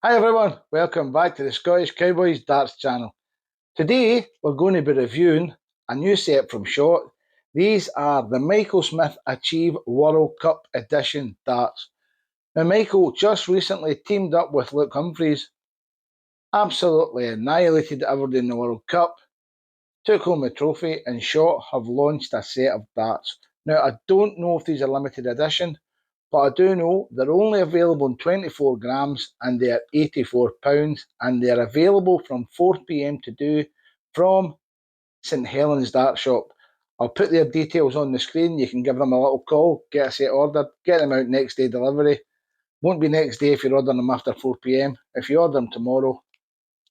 Hi everyone, welcome back to the Scottish Cowboys Darts channel. Today we're going to be reviewing a new set from Shot. These are the Michael Smith Achieve World Cup Edition darts. Now Michael just recently teamed up with Luke Humphries, absolutely annihilated everybody in the World Cup, took home the trophy, and Shot have launched a set of darts. Now I don't know if these are limited edition, but I do know they're only available in 24 grams and they're £84 and they're available from 4 p.m. to do from St Helens Dart Shop. I'll put their details on the screen. You can give them a little call, get a set ordered, get them out next day delivery. Won't be next day if you're ordering them after 4 p.m. If you order them tomorrow,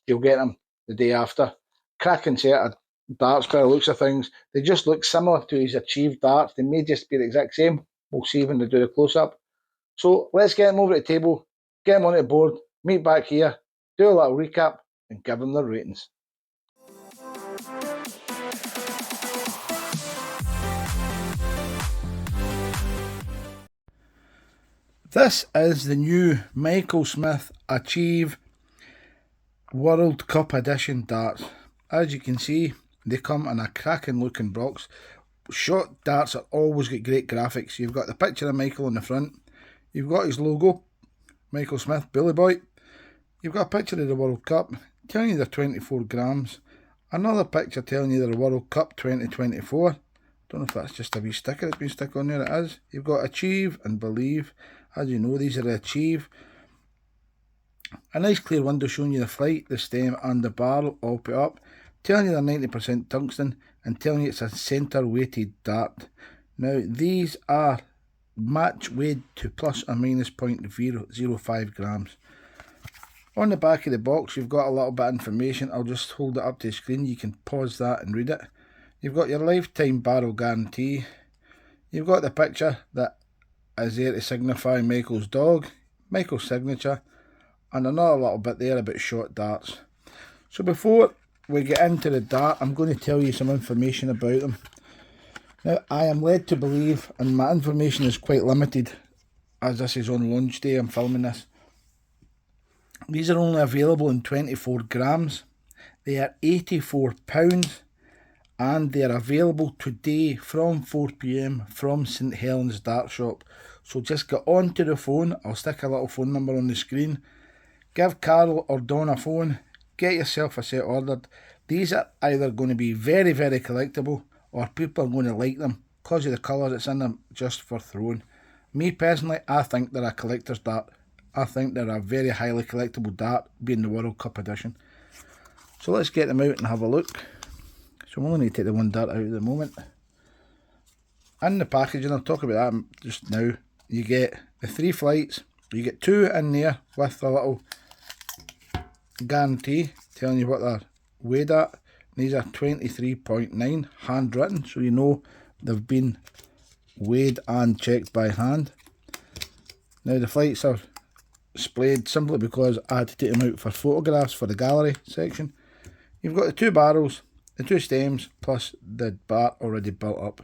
you'll get them the day after. Cracking set of darts by the looks of things. They just look similar to his Achieved darts. They may just be the exact same. We'll see when they do the close up. So let's get them over to the table, get them onto the board, meet back here, do a little recap, and give them their ratings. This is the new Michael Smith Achieve World Cup Edition darts. As you can see, they come in a cracking looking box. Shot darts are always got great graphics. You've got the picture of Michael on the front, you've got his logo, Michael Smith, Billy Boy. You've got a picture of the World Cup telling you they're 24 grams. Another picture telling you they're World Cup 2024. Don't know if that's just a wee sticker that's been stuck on there. It is. You've got Achieve and Believe. As you know, these are the Achieve. A nice clear window showing you the flight, the stem and the barrel all put up. Telling you they're 90% tungsten and telling you it's a centre weighted dart. Now these are match weighed to plus or minus 0.005 grams. On the back of the box you've got a little bit of information. I'll just hold it up to the screen, you can pause that and read it. You've got your lifetime barrel guarantee. You've got the picture that is there to signify Michael's dog, Michael's signature, and another little bit there about Shot darts. So before we get into the dart, I'm going to tell you some information about them. Now I am led to believe, and my information is quite limited as this is on launch day, I'm filming this. These are only available in 24 grams. They are £84 and they are available today from 4 p.m. from St Helens Dart Shop. So just get onto the phone. I'll stick a little phone number on the screen. Give Carol or Dawn a phone. Get yourself a set ordered. These are either going to be very, very collectible or people are going to like them because of the colours that's in them just for throwing. Me personally, I think they're a collector's dart. I think they're a very highly collectible dart, being the World Cup edition. So let's get them out and have a look. So I'm only going to take the one dart out at the moment. In the packaging, I'll talk about that just now. You get the 3 flights. You get 2 in there with a little guarantee telling you what they're weighed at. These are 23.9 handwritten, so you know they've been weighed and checked by hand. Now the flights are displayed simply because I had to take them out for photographs for the gallery section. You've got the 2 barrels, the 2 stems, plus the bar already built up.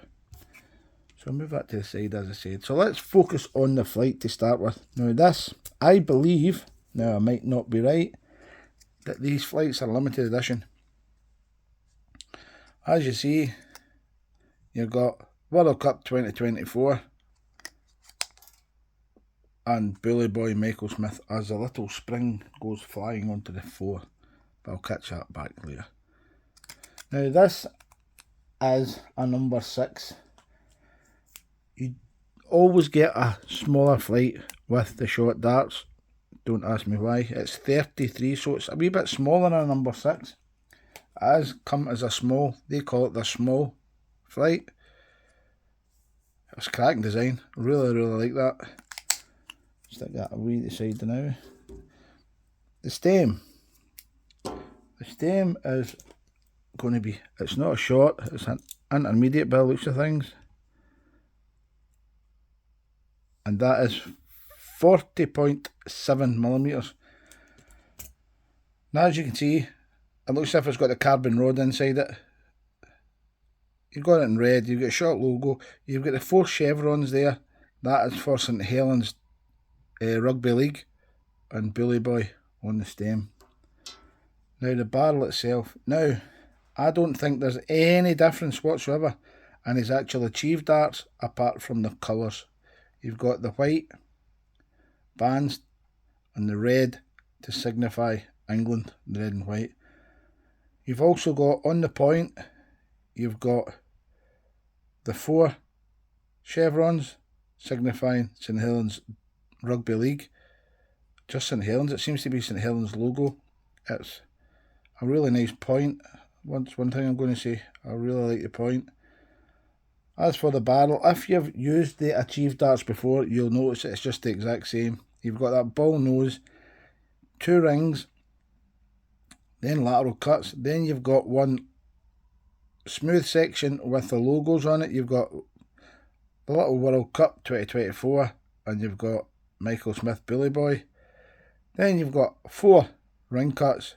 So I'll move that to the side as I said. So let's focus on the flight to start with. Now this, I believe, now I might not be right, that these flights are limited edition. As you see, you've got World Cup 2024 and Bully Boy Michael Smith as the little spring goes flying onto the floor. But I'll catch that back later. Now this is a number 6. You always get a smaller flight with the Shot darts. Don't ask me why. It's 33, so it's a wee bit smaller than a number 6. It has come as a small, they call it the small flight. It's cracking design, really like that. Stick that away to the side now. The stem is going to be, it's not a short, it's an intermediate by the looks of things. And that is 40.7 millimeters. Now as you can see, it looks as if it's got the carbon rod inside it. You've got it in red, you've got a Shot logo, you've got the 4 chevrons there. That is for St Helens Rugby League and Bully Boy on the stem. Now the barrel itself, now I don't think there's any difference whatsoever in his actual Achieve darts apart from the colours. You've got the white bands and the red to signify England, the red and white. You've also got on the point, you've got the 4 chevrons signifying St Helens Rugby League. Just St Helens, it seems to be St Helens logo. It's a really nice point. One thing I'm going to say, I really like the point. As for the barrel, if you've used the Achieve darts before, you'll notice it's just the exact same. You've got that ball nose, 2 rings, then lateral cuts, then you've got one smooth section with the logos on it. You've got the little World Cup 2024, and you've got Michael Smith Bully Boy. Then you've got 4 ring cuts,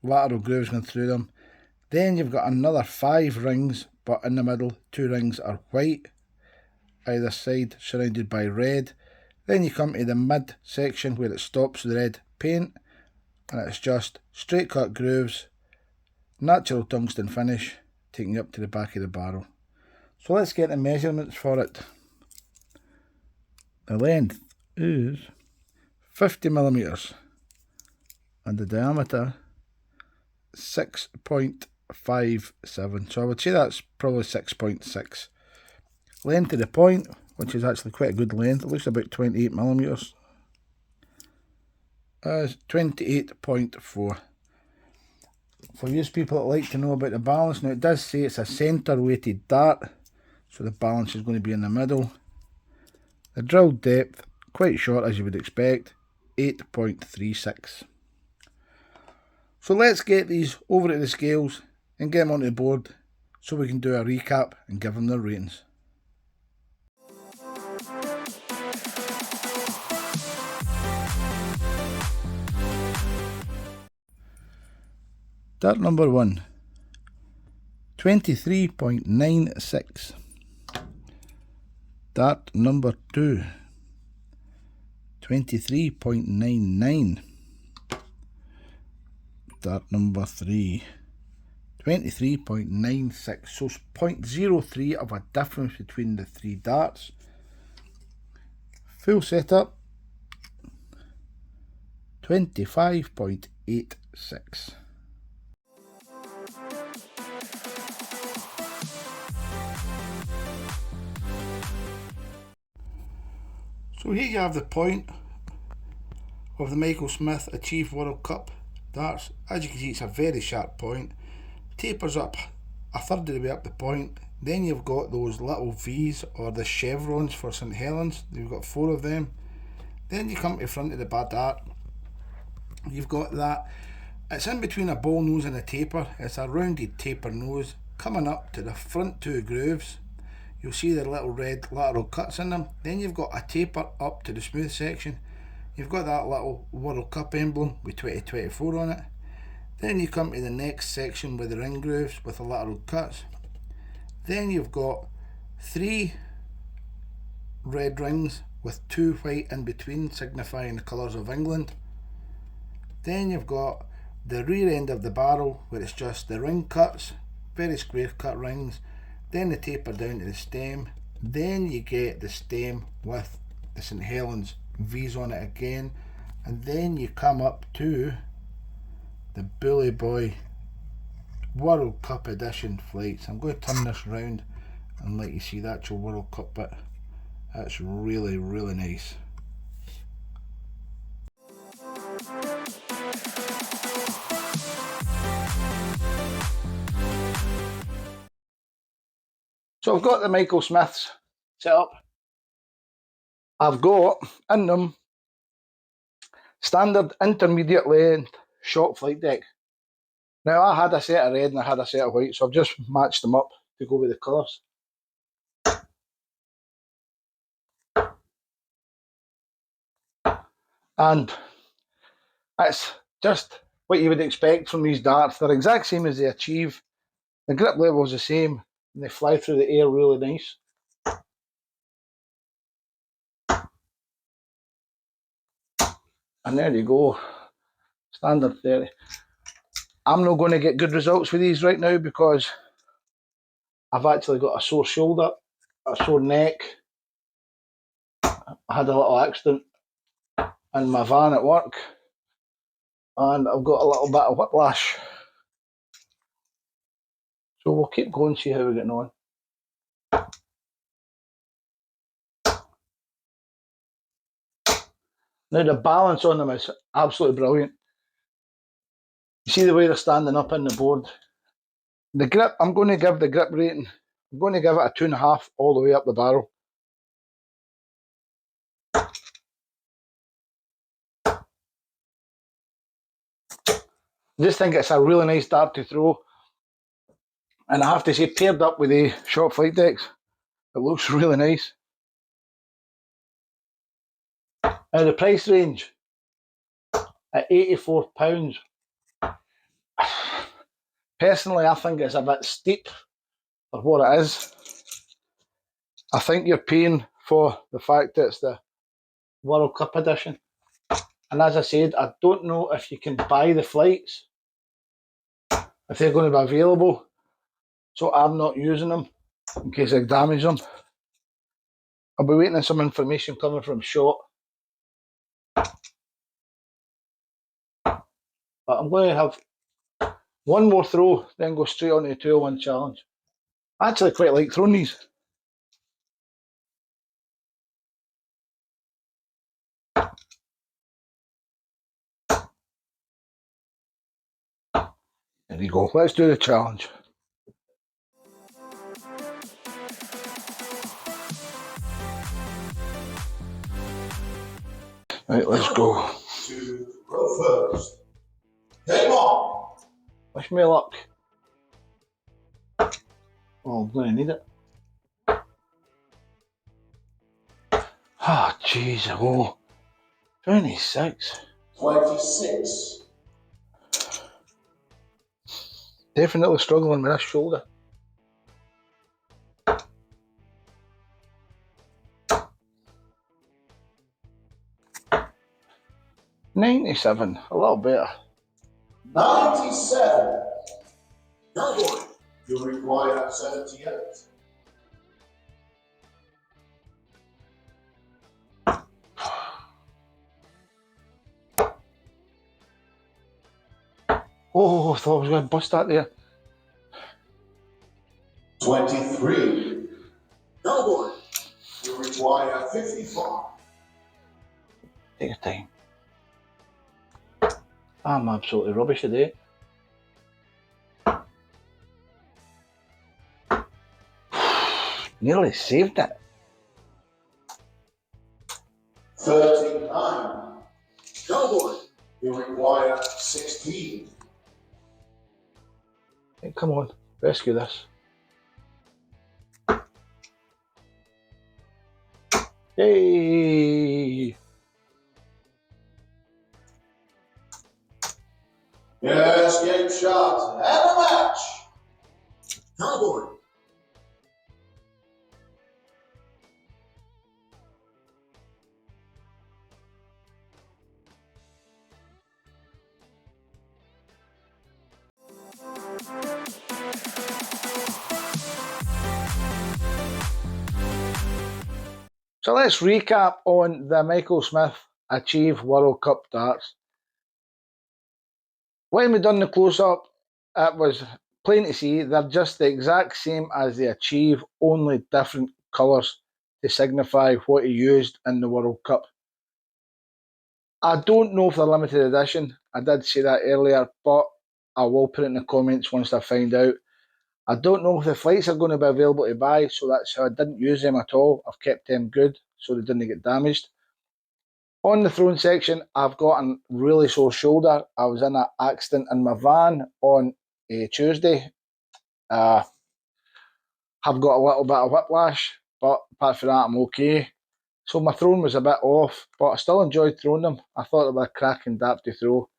lateral grooves going through them. Then you've got another 5 rings, but in the middle 2 rings are white, either side surrounded by red. Then you come to the mid section where it stops the red paint, and it's just straight cut grooves, natural tungsten finish, taking you up to the back of the barrel. So let's get the measurements for it. The length is 50mm and the diameter 6.57, so I would say that's probably 6.6. Length of the point, which is actually quite a good length, it looks about 28mm, is 28.4. For you people that like to know about the balance, now it does say it's a centre weighted dart, so the balance is going to be in the middle. The drill depth, quite short as you would expect, 8.36. So let's get these over to the scales and get them onto the board so we can do a recap and give them their ratings. Dart number 1, 23.96. Dart number 2, 23.99. Dart number 3, 23.96. So 0.03 of a difference between the 3 darts. Full setup, 25.86. So here you have the point of the Michael Smith Achieve World Cup darts. As you can see, it's a very sharp point. Tapers up a third of the way up the point. Then you've got those little V's, or the chevrons for St Helens. You've got 4 of them. Then you come to the front of the dart. You've got that. It's in between a ball nose and a taper. It's a rounded taper nose coming up to the front 2 grooves. You'll see the little red lateral cuts in them. Then you've got a taper up to the smooth section. You've got that little World Cup emblem with 2024 on it. Then you come to the next section with the ring grooves with the lateral cuts. Then you've got 3 red rings with 2 white in between, signifying the colours of England. Then you've got the rear end of the barrel where it's just the ring cuts, very square cut rings. Then the taper down to the stem. Then you get the stem with the St Helens V's on it again. And then you come up to the Bully Boy World Cup Edition flights. I'm going to turn this round and let you see the actual World Cup bit. That's really, really nice. So I've got the Michael Smiths set up. I've got in them standard intermediate length shot flight deck. Now I had a set of red and I had a set of white, so I've just matched them up to go with the colours. And it's just what you would expect from these darts. They're exact same as the Achieve. The grip level is the same and they fly through the air really nice. And there you go. Standard 30. I'm not going to get good results with these right now because I've actually got a sore shoulder, a sore neck. I had a little accident in my van at work and I've got a little bit of whiplash. So we'll keep going, see how we're getting on. Now the balance on them is absolutely brilliant. You see the way they're standing up in the board. The grip, I'm going to give the grip rating, I'm going to give it a 2.5 all the way up the barrel. I just think it's a really nice dart to throw. And I have to say, paired up with the Shot Flight decks, it looks really nice. Now the price range at £84. Personally, I think it's a bit steep for what it is. I think you're paying for the fact that it's the World Cup edition. And as I said, I don't know if you can buy the flights, if they're going to be available. So I'm not using them in case I damage them. I'll be waiting on some information coming from Shot. But I'm going to have one more throw, then go straight on to the 201 challenge. I actually quite like throwing these. There you go. Let's do the challenge. Right, let's go. To go first. Game on. Wish me luck. Oh, I'm going to need it. Ah, jeez, oh. 26. 26. Definitely struggling with this shoulder. 97, a little better. 97. Cowboy, you require 78. Oh, I thought I was going to bust that there. 23. Cowboy, you require 55. Take your time. I'm absolutely rubbish today. Nearly saved it. 39. Cowboy, you require 16. Hey, come on, rescue this. Yay! Yes, game shot. And a match. Cowboy. So let's recap on the Michael Smith Achieve World Cup darts. When we done the close-up, it was plain to see they're just the exact same as the Achieve, only different colours to signify what he used in the World Cup. I don't know if they're limited edition. I did say that earlier, but I will put it in the comments once I find out. I don't know if the flights are going to be available to buy, so that's how I didn't use them at all. I've kept them good so they didn't get damaged. On the throne section, I've got a really sore shoulder. I was in an accident in my van on Tuesday. I've got a little bit of whiplash, but apart from that, I'm okay. So my throwing was a bit off, but I still enjoyed throwing them. I thought they were a cracking dart to throw.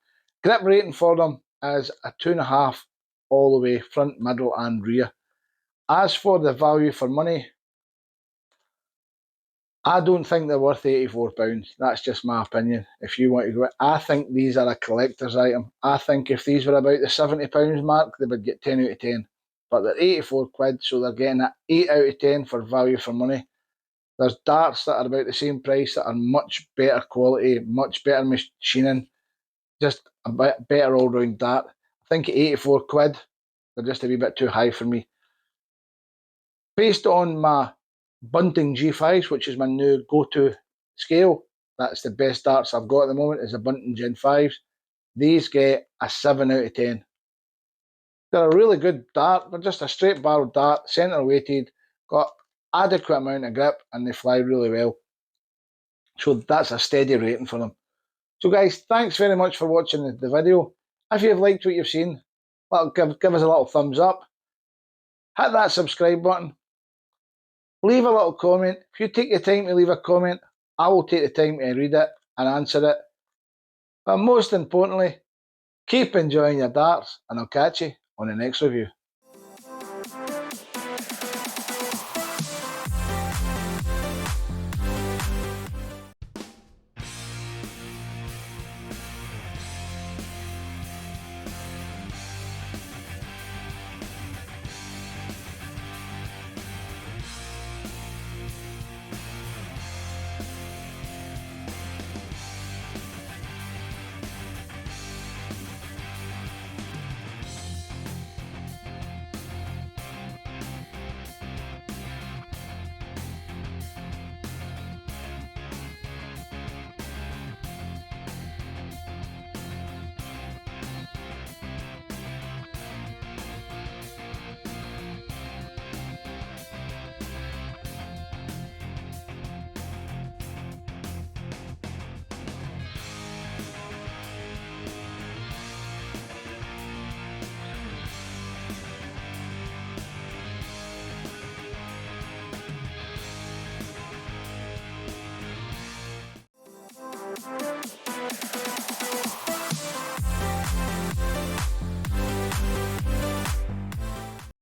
Grip rating for them is a 2.5 all the way, front, middle and rear. As for the value for money, I don't think they're worth £84. That's just my opinion. If you want to go, I think these are a collector's item. I think if these were about the £70 mark, they would get 10 out of 10. But they're 84 quid, so they're getting an 8 out of 10 for value for money. There's darts that are about the same price that are much better quality, much better machining, just a bit better all round dart. I think at 84 quid, they're just a wee bit too high for me. Based on my Bunting G5s, which is my new go-to scale, that's the best darts I've got at the moment, is the Bunting Gen 5s. These get a 7 out of 10. They're a really good dart. They're just a straight barrel dart, centre weighted, got adequate amount of grip, and they fly really well. So that's a steady rating for them. So guys, thanks very much for watching the video. If you've liked what you've seen, give us a little thumbs up. Hit that subscribe button. Leave a little comment. If you take the time to leave a comment, I will take the time to read it and answer it. But most importantly, keep enjoying your darts, and I'll catch you on the next review.